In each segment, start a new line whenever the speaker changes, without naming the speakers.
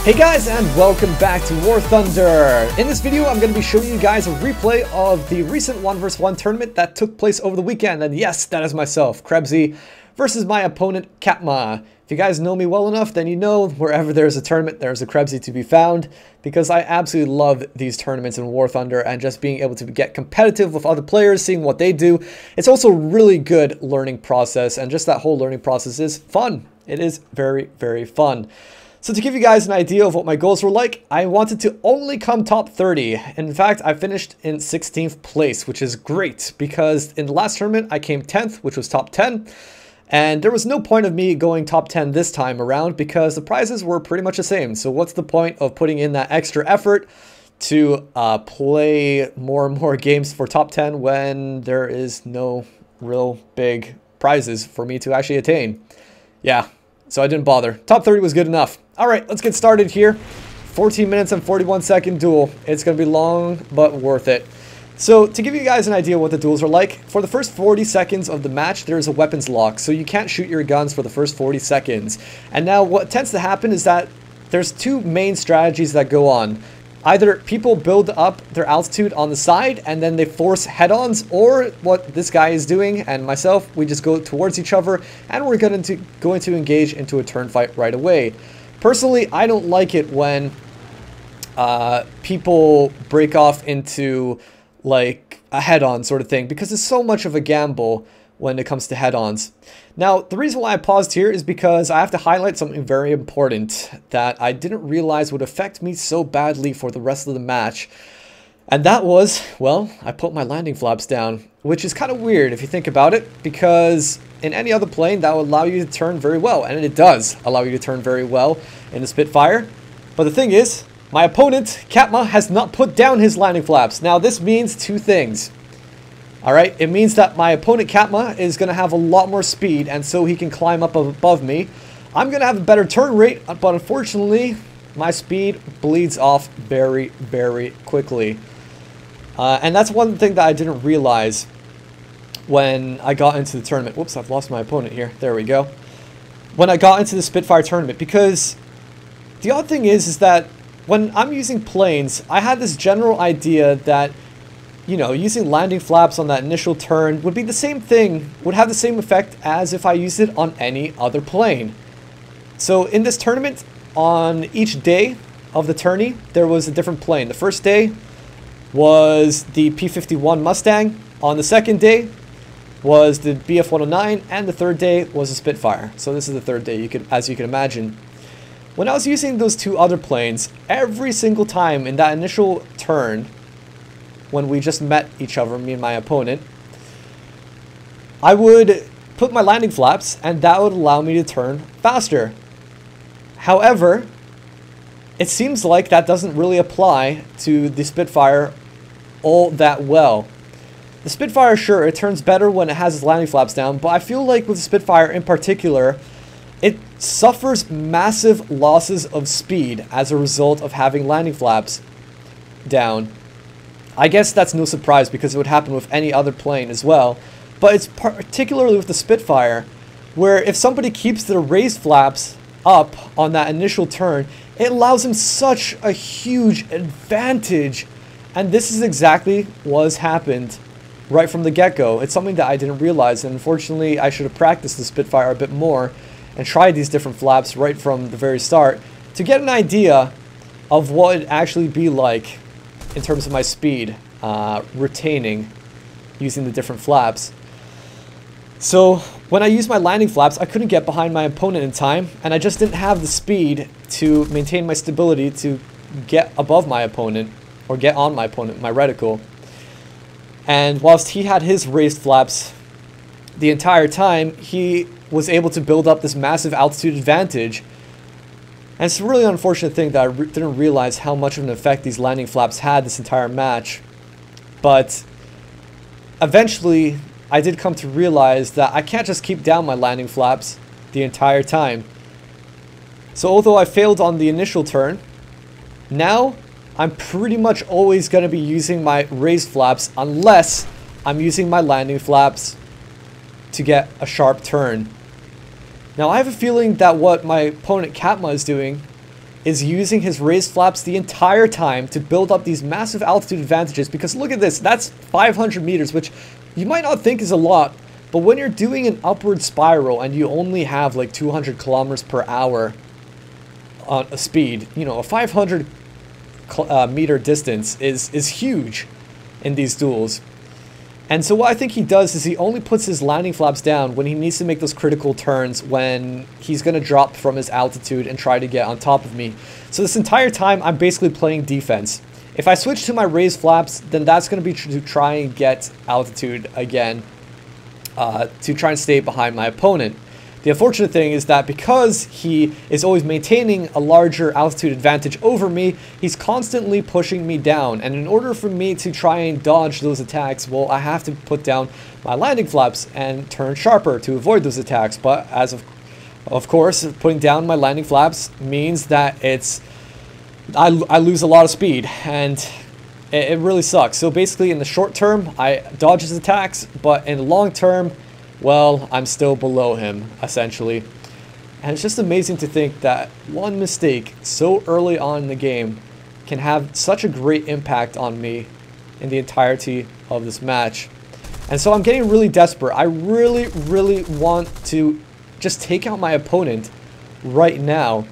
Hey guys, and welcome back to War Thunder. In this video, I'm going to be showing you guys a replay of the recent 1 vs 1 tournament that took place over the weekend. And yes, that is myself, KrebsCOHO, versus my opponent, KrebsCOHO. If you guys know me well enough, then you know wherever there's a tournament, there's a KrebsCOHO to be found. Because I absolutely love these tournaments in War Thunder and just being able to get competitive with other players, seeing what they do. It's also a really good learning process, and just that whole learning process is fun. It is very, very fun. So to give you guys an idea of what my goals were like, I wanted to only come top 30. In fact, I finished in 16th place, which is great because in the last tournament, I came 10th, which was top 10. And there was no point of me going top 10 this time around because the prizes were pretty much the same. So what's the point of putting in that extra effort to play more and more games for top 10 when there is no real big prizes for me to actually attain? Yeah. So I didn't bother. Top 30 was good enough. All right, let's get started here. 14 minutes and 41-second duel. It's going to be long, but worth it. So to give you guys an idea what the duels are like, for the first 40 seconds of the match, there's a weapons lock. So you can't shoot your guns for the first 40 seconds. And now what tends to happen is that there's two main strategies that go on. Either people build up their altitude on the side and then they force head-ons, or what this guy is doing and myself, we just go towards each other and we're going to engage into a turn fight right away. Personally, I don't like it when people break off into like a head-on sort of thing because it's so much of a gamble when it comes to head-ons. Now, the reason why I paused here is because I have to highlight something very important that I didn't realize would affect me so badly for the rest of the match. And that was, well, I put my landing flaps down, which is kind of weird if you think about it, because in any other plane that would allow you to turn very well, and it does allow you to turn very well in the Spitfire. But the thing is, my opponent, KrebsCOHO, has not put down his landing flaps. Now, this means two things. Alright, it means that my opponent KrebsCOHO is going to have a lot more speed, and so he can climb up above me. I'm going to have a better turn rate, but unfortunately, my speed bleeds off very, very quickly. And that's one thing that I didn't realize when I got into the tournament. Whoops, I've lost my opponent here. There we go. When I got into the Spitfire tournament, because the odd thing is that when I'm using planes, I had this general idea that, you know, using landing flaps on that initial turn would be the same thing, would have the same effect as if I used it on any other plane. So in this tournament, on each day of the tourney, there was a different plane. The first day was the P-51 Mustang. On the second day was the BF-109, and the third day was a Spitfire. So this is the third day, as you can imagine. When I was using those two other planes, every single time in that initial turn, when we just met each other, me and my opponent, I would put my landing flaps and that would allow me to turn faster. However, it seems like that doesn't really apply to the Spitfire all that well. The Spitfire, sure, it turns better when it has its landing flaps down, but I feel like with the Spitfire in particular, it suffers massive losses of speed as a result of having landing flaps down. I guess that's no surprise because it would happen with any other plane as well, but it's particularly with the Spitfire, where if somebody keeps their raised flaps up on that initial turn, it allows them such a huge advantage, and this is exactly what's happened right from the get-go. It's something that I didn't realize, and unfortunately I should have practiced the Spitfire a bit more and tried these different flaps right from the very start to get an idea of what it'd actually be like in terms of my speed retaining using the different flaps. So when I used my landing flaps, I couldn't get behind my opponent in time, and I just didn't have the speed to maintain my stability to get above my opponent or get on my opponent, my reticle. And whilst he had his raised flaps the entire time, he was able to build up this massive altitude advantage. And it's a really unfortunate thing that I didn't realize how much of an effect these landing flaps had this entire match. But eventually, I did come to realize that I can't just keep down my landing flaps the entire time. So although I failed on the initial turn, now I'm pretty much always going to be using my raised flaps unless I'm using my landing flaps to get a sharp turn. Now I have a feeling that what my opponent KrebsCOHO is doing is using his raised flaps the entire time to build up these massive altitude advantages, because look at this, that's 500 meters, which you might not think is a lot, but when you're doing an upward spiral and you only have like 200 kilometers per hour on a speed, you know, a 500 meter distance is huge in these duels. And so what I think he does is he only puts his landing flaps down when he needs to make those critical turns, when he's going to drop from his altitude and try to get on top of me. So this entire time I'm basically playing defense. If I switch to my raised flaps, then that's going to be to try and get altitude again, to try and stay behind my opponent. The unfortunate thing is that because he is always maintaining a larger altitude advantage over me, he's constantly pushing me down. And in order for me to try and dodge those attacks, well, I have to put down my landing flaps and turn sharper to avoid those attacks. But as of course, putting down my landing flaps means that I lose a lot of speed, and it really sucks. So basically, in the short term, I dodge his attacks, but in the long term, well, I'm still below him, essentially. And it's just amazing to think that one mistake so early on in the game can have such a great impact on me in the entirety of this match. And so I'm getting really desperate. I really, really want to just take out my opponent right now.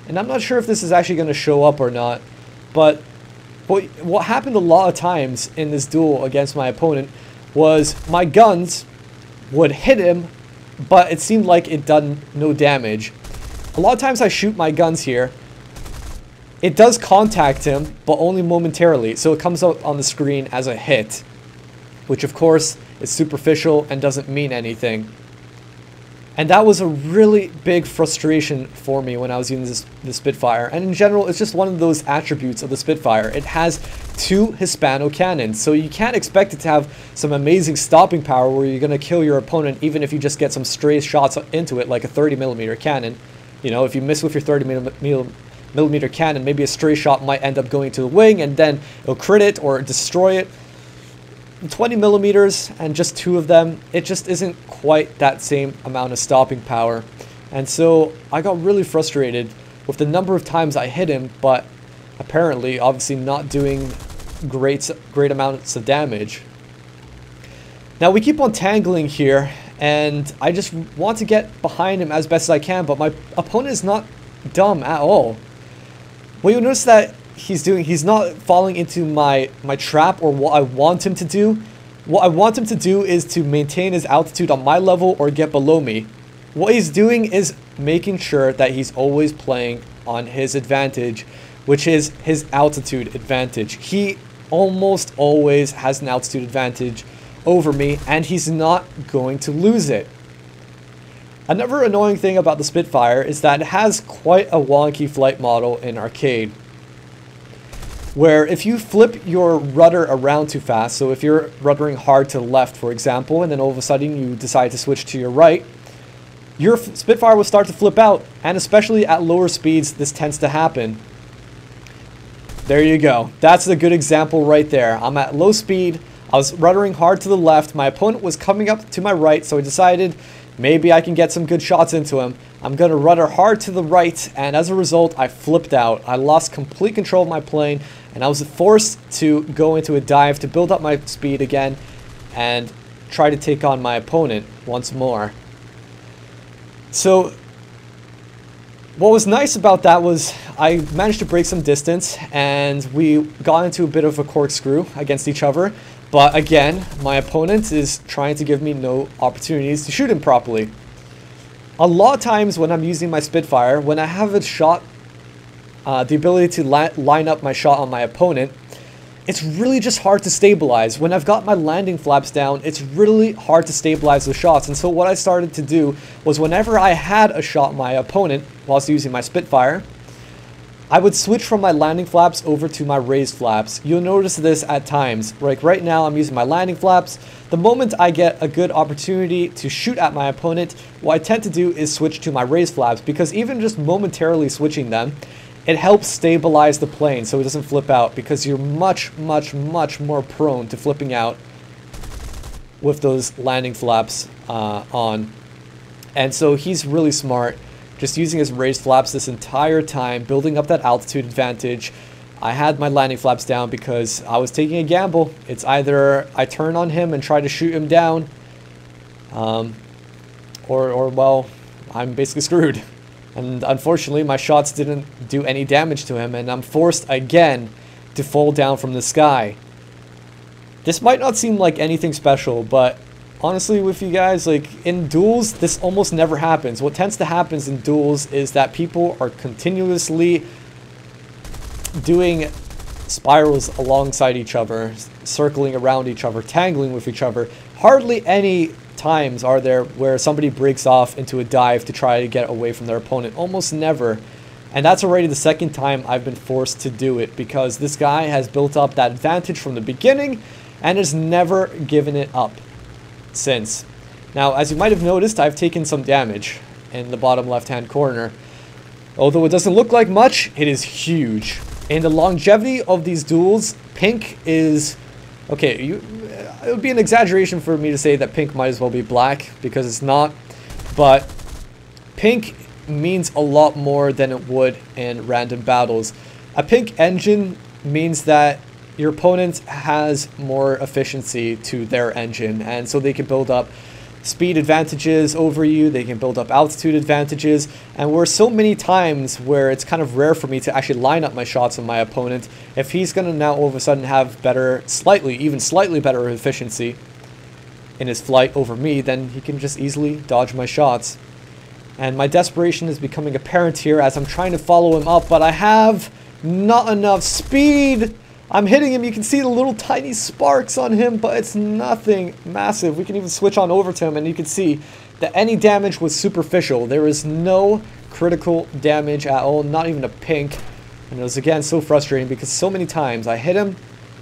And I'm not sure if this is actually going to show up or not, but what happened a lot of times in this duel against my opponent was my guns would hit him, but it seemed like it done no damage. A lot of times I shoot my guns here, it does contact him, but only momentarily, so it comes up on the screen as a hit, which of course is superficial and doesn't mean anything. And that was a really big frustration for me when I was using the Spitfire. And in general, it's just one of those attributes of the Spitfire. It has 2 Hispano cannons, so you can't expect it to have some amazing stopping power where you're going to kill your opponent even if you just get some stray shots into it, like a 30mm cannon. You know, if you miss with your 30mm cannon, maybe a stray shot might end up going to the wing and then it'll crit it or destroy it. 20mm and just 2 of them, it just isn't quite that same amount of stopping power. And so I got really frustrated with the number of times I hit him, but apparently obviously not doing great amounts of damage. Now we keep on tangling here, and I just want to get behind him as best as I can, but my opponent is not dumb at all. Well, you'll notice that he's not falling into my trap or what I want him to do. What I want him to do is to maintain his altitude on my level or get below me. What he's doing is making sure that he's always playing on his advantage, which is his altitude advantage. He almost always has an altitude advantage over me, and he's not going to lose it. Another annoying thing about the Spitfire is that it has quite a wonky flight model in arcade, where if you flip your rudder around too fast, so if you're ruddering hard to the left, for example, and then all of a sudden you decide to switch to your right, your Spitfire will start to flip out, and especially at lower speeds, this tends to happen. There you go. That's a good example right there. I'm at low speed, I was ruddering hard to the left, my opponent was coming up to my right, so I decided maybe I can get some good shots into him. I'm going to rudder hard to the right, and as a result, I flipped out. I lost complete control of my plane, and I was forced to go into a dive to build up my speed again and try to take on my opponent once more. So what was nice about that was I managed to break some distance, and we got into a bit of a corkscrew against each other. But again, my opponent is trying to give me no opportunities to shoot him properly. A lot of times when I'm using my Spitfire, when I have a shot, the ability to line up my shot on my opponent, it's really just hard to stabilize. When I've got my landing flaps down, it's really hard to stabilize the shots. And so what I started to do was whenever I had a shot on my opponent whilst using my Spitfire, I would switch from my landing flaps over to my raised flaps. You'll notice this at times. Like right now I'm using my landing flaps. The moment I get a good opportunity to shoot at my opponent, what I tend to do is switch to my raised flaps, because even just momentarily switching them, it helps stabilize the plane so it doesn't flip out, because you're much more prone to flipping out with those landing flaps on. And so he's really smart, just using his raised flaps this entire time, building up that altitude advantage. I had my landing flaps down because I was taking a gamble. It's either I turn on him and try to shoot him down, or well, I'm basically screwed. And unfortunately, my shots didn't do any damage to him, and I'm forced again to fall down from the sky. This might not seem like anything special, but honestly with you guys, like in duels, this almost never happens. What tends to happen in duels is that people are continuously doing spirals alongside each other, circling around each other, tangling with each other. Hardly any times are there where somebody breaks off into a dive to try to get away from their opponent. Almost never. And that's already the second time I've been forced to do it, because this guy has built up that advantage from the beginning and has never given it up since. Now, as you might have noticed, I've taken some damage in the bottom left-hand corner. Although it doesn't look like much, it is huge. In the longevity of these duels, pink is... Okay, it would be an exaggeration for me to say that pink might as well be black, because it's not. But pink means a lot more than it would in random battles. A pink engine means that your opponent has more efficiency to their engine, and so they can build up speed advantages over you, they can build up altitude advantages, and where so many times where it's kind of rare for me to actually line up my shots on my opponent, if he's going to now all of a sudden have better, even slightly better efficiency in his flight over me, then he can just easily dodge my shots. And my desperation is becoming apparent here as I'm trying to follow him up, but I have not enough speed. I'm hitting him. You can see the little tiny sparks on him, but it's nothing massive. We can even switch on over to him, and you can see that any damage was superficial. There is no critical damage at all, not even a pink. And it was, again, so frustrating because so many times I hit him,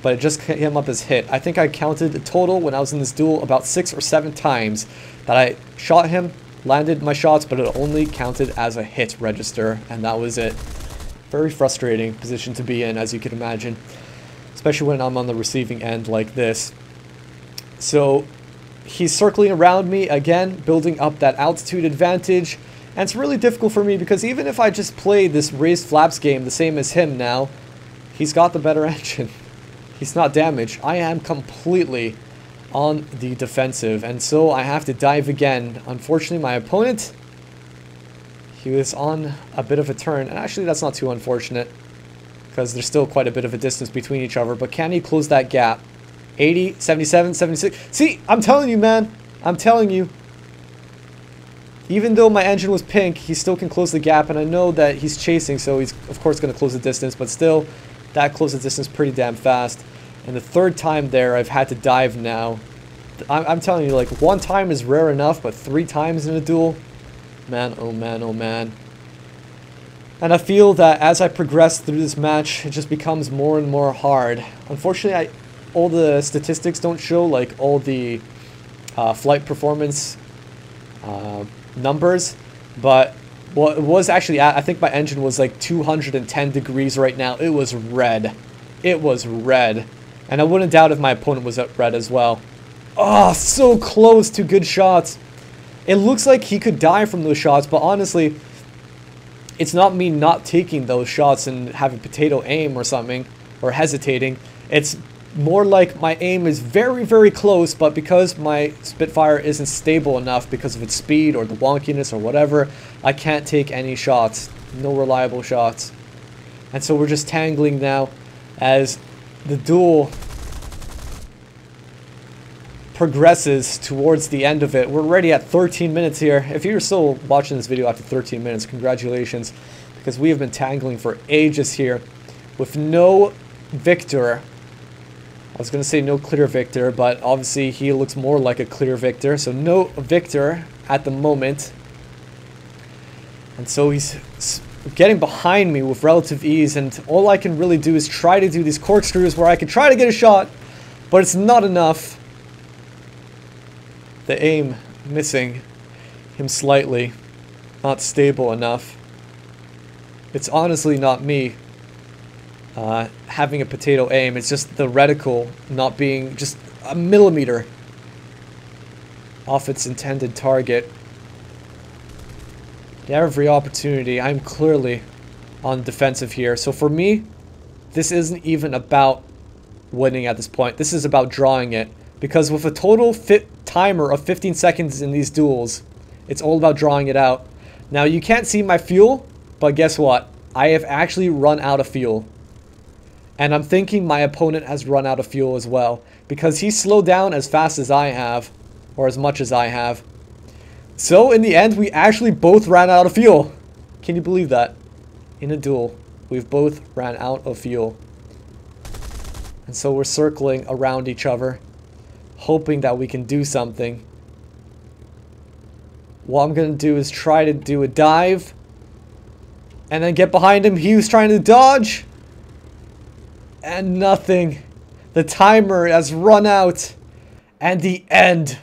but it just came up as hit. I think I counted the total when I was in this duel about 6 or 7 times that I shot him, landed my shots, but it only counted as a hit register, and that was it. Very frustrating position to be in, as you can imagine, especially when I'm on the receiving end like this. So he's circling around me again, building up that altitude advantage, and it's really difficult for me because even if I just play this raised flaps game the same as him now, he's got the better engine. He's not damaged. I am completely on the defensive, and so I have to dive again. Unfortunately, my opponent, he was on a bit of a turn, and actually that's not too unfortunate because there's still quite a bit of a distance between each other, but can he close that gap? 80, 77, 76. See, I'm telling you, man. I'm telling you. Even though my engine was pink, he still can close the gap, and I know that he's chasing, so he's of course going to close the distance, but still, that closed the distance pretty damn fast. And the third time there, I've had to dive now. I'm telling you, like, 1 time is rare enough, but 3 times in a duel, man, oh man, oh man. And I feel that as I progress through this match, it just becomes more and more hard. Unfortunately, all the statistics don't show, like, all the flight performance numbers, but well, it was actually at, I think my engine was like 210 degrees right now. It was red. It was red. And I wouldn't doubt if my opponent was at red as well. Oh, so close to good shots. It looks like he could die from those shots, but honestly, it's not me not taking those shots and having potato aim or something, or hesitating. It's more like my aim is very, very close, but because my Spitfire isn't stable enough because of its speed or the wonkiness or whatever, I can't take any shots. No reliable shots. And so we're just tangling now as the duel progresses towards the end of it. We're already at 13 minutes here. If you're still watching this video after 13 minutes, congratulations, because we have been tangling for ages here with no victor. I was going to say no clear victor, but obviously he looks more like a clear victor. So no victor at the moment. And so he's getting behind me with relative ease, and all I can really do is try to do these corkscrews where I can try to get a shot, but it's not enough. The aim missing him slightly. Not stable enough. It's honestly not me having a potato aim. It's just the reticle not being just a millimeter off its intended target. Every opportunity. I'm clearly on the defensive here. So for me, this isn't even about winning at this point. This is about drawing it. Because with a total timer of 15 seconds in these duels, it's all about drawing it out. Now, you can't see my fuel, but guess what? I have actually run out of fuel. And I'm thinking my opponent has run out of fuel as well. Because he slowed down as fast as I have. Or as much as I have. So, in the end, we actually both ran out of fuel. Can you believe that? In a duel, we've both ran out of fuel. And so we're circling around each other, hoping that we can do something. What I'm going to do is try to do a dive. And then get behind him. He was trying to dodge. And nothing. The timer has run out. And the end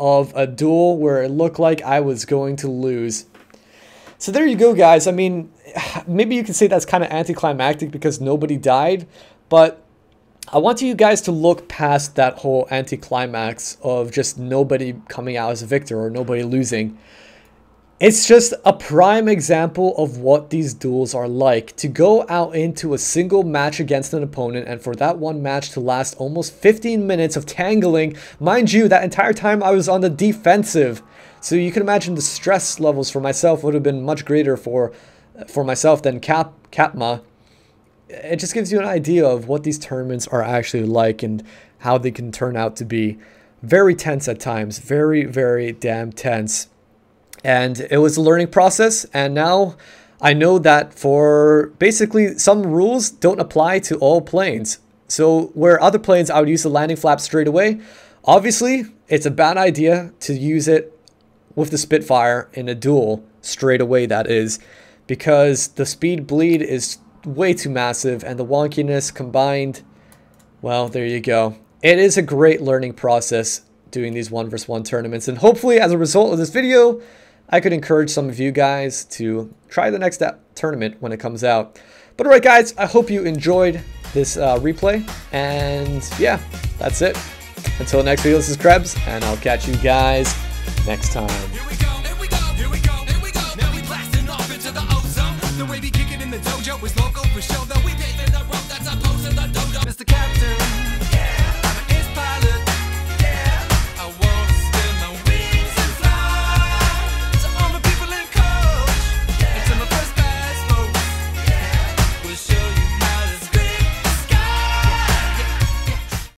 of a duel where it looked like I was going to lose. So there you go, guys. I mean, maybe you can say that's kind of anticlimactic because nobody died, but I want you guys to look past that whole anticlimax of just nobody coming out as a victor or nobody losing. It's just a prime example of what these duels are like. To go out into a single match against an opponent and for that one match to last almost 15 minutes of tangling. Mind you, that entire time I was on the defensive. So you can imagine the stress levels for myself would have been much greater for myself than Kapma. It just gives you an idea of what these tournaments are actually like and how they can turn out to be very tense at times. Very, very damn tense. And it was a learning process, and now I know that for basically some rules don't apply to all planes. So where other planes I would use the landing flap straight away, obviously it's a bad idea to use it with the Spitfire in a duel straight away, that is, because the speed bleed is way too massive and the wonkiness combined, well, there you go. It is a great learning process doing these 1v1 tournaments, and hopefully as a result of this video, I could encourage some of you guys to try the next tournament when it comes out. But alright guys, I hope you enjoyed this replay, and yeah, that's it. Until next video, this is Krebs, and I'll catch you guys next time. Here we go, here we go, here we go, here we go. Now we blasting off into the ozone. The way we kick it in the dojo is local for show, though we